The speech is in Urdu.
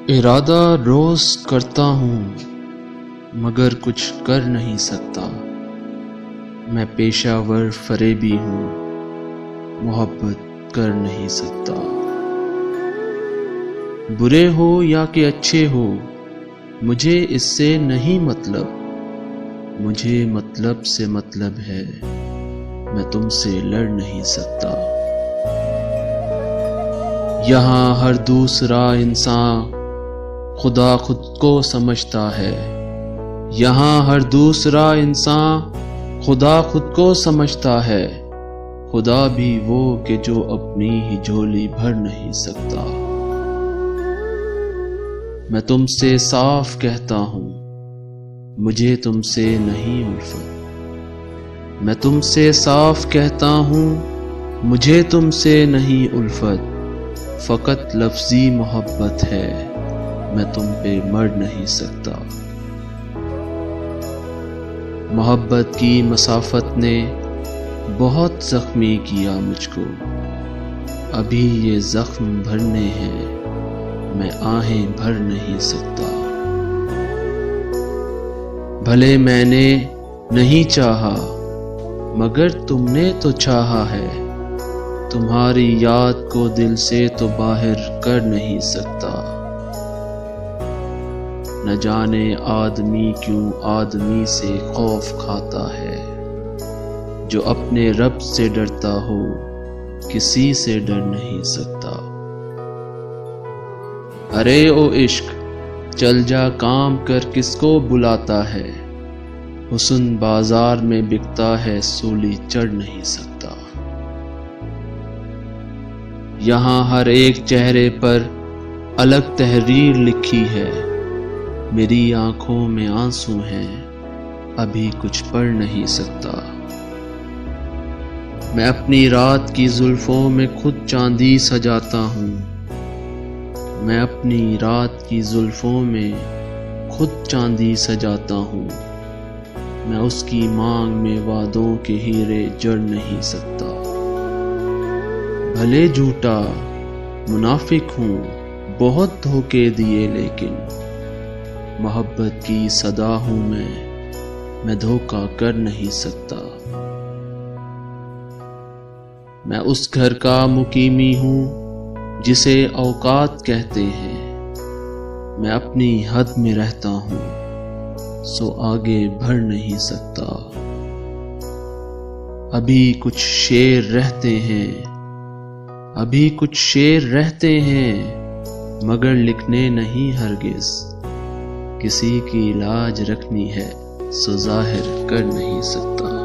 ارادہ روز کرتا ہوں مگر کچھ کر نہیں سکتا۔ میں پیشہ ور فریبی ہوں، محبت کر نہیں سکتا۔ برے ہو یا کہ اچھے ہو مجھے اس سے نہیں مطلب، مجھے مطلب سے مطلب ہے، میں تم سے لڑ نہیں سکتا۔ یہاں ہر دوسرا انسان خدا خود کو سمجھتا ہے، یہاں ہر دوسرا انسان خدا خود کو سمجھتا ہے، خدا بھی وہ کہ جو اپنی ہی جھولی بھر نہیں سکتا۔ میں تم سے صاف کہتا ہوں مجھے تم سے نہیں الفت، میں تم سے صاف کہتا ہوں مجھے تم سے نہیں الفت، فقط لفظی محبت ہے، میں تم پہ مر نہیں سکتا۔ محبت کی مسافت نے بہت زخمی کیا مجھ کو، ابھی یہ زخم بھرنے ہیں، میں آہیں بھر نہیں سکتا۔ بھلے میں نے نہیں چاہا مگر تم نے تو چاہا ہے، تمہاری یاد کو دل سے تو باہر کر نہیں سکتا۔ نہ جانے آدمی کیوں آدمی سے خوف کھاتا ہے، جو اپنے رب سے ڈرتا ہو کسی سے ڈر نہیں سکتا۔ ارے او عشق چل جا کام کر کس کو بلاتا ہے، حسن بازار میں بکتا ہے سولی چڑھ نہیں سکتا۔ یہاں ہر ایک چہرے پر الگ تحریر لکھی ہے، میری آنکھوں میں آنسو ہیں، ابھی کچھ پڑھ نہیں سکتا۔ میں اپنی رات کی زلفوں میں خود چاندی سجاتا ہوں، میں اپنی رات کی زلفوں میں خود چاندی سجاتا ہوں، میں اس کی مانگ میں وعدوں کے ہیرے جڑ نہیں سکتا۔ بھلے جھوٹا منافق ہوں، بہت دھوکے دیے، لیکن محبت کی صدا ہوں میں دھوکہ کر نہیں سکتا۔ میں اس گھر کا مقیمی ہوں جسے اوقات کہتے ہیں، میں اپنی حد میں رہتا ہوں سو آگے بڑھ نہیں سکتا۔ ابھی کچھ شعر رہتے ہیں، ابھی کچھ شعر رہتے ہیں، مگر لکھنے نہیں ہرگز، کسی کی لاج رکھنی ہے سو ظاہر کر نہیں سکتا۔